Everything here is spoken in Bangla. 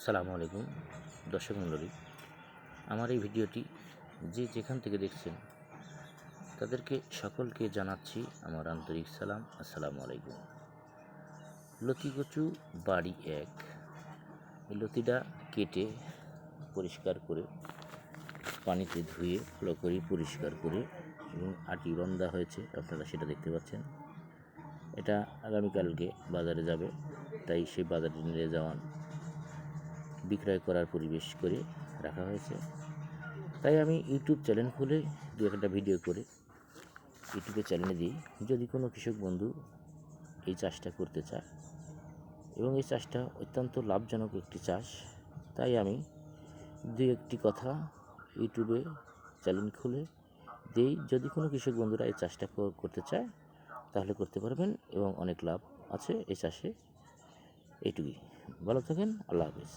আসসালামু আলাইকুম দর্শক মণ্ডলী, আমার এই ভিডিওটি যে যেখান থেকে দেখছেন তাদেরকে সকলকে জানাচ্ছি আমার আন্তরিক সালাম। আসসালামু আলাইকুম। লতি কচু বাড়ি এক, এই লতিটা কেটে পরিষ্কার করে পানিতে ধুয়ে ভালো করে পরিষ্কার করে এবং আটি বান্ধা হয়েছে, আপনারা সেটা দেখতে পাচ্ছেন। এটা আগামীকালকে বাজারে যাবে, তাই সেই বাজারে নিয়ে যাওয়ার বিক্রয় করার পরিবেশ করে রাখা হয়েছে। তাই আমি ইউটিউব চ্যানেল খুলে দু একটা ভিডিও করে ইউটিউবে চ্যানেলে দিই। যদি কোনো কৃষক বন্ধু এই চাষটা করতে চায় এবং এই চাষটা অত্যন্ত লাভজনক একটি চাষ, তাই আমি দু একটি কথা ইউটিউবে চ্যানেল খুলে দিই। যদি কোনো কৃষক বন্ধুরা এই চাষটা করতে চায় তাহলে করতে পারবেন এবং অনেক লাভ আছে এই চাষে। এইটুকুই। ভালো থাকেন। আল্লাহ হাফেজ।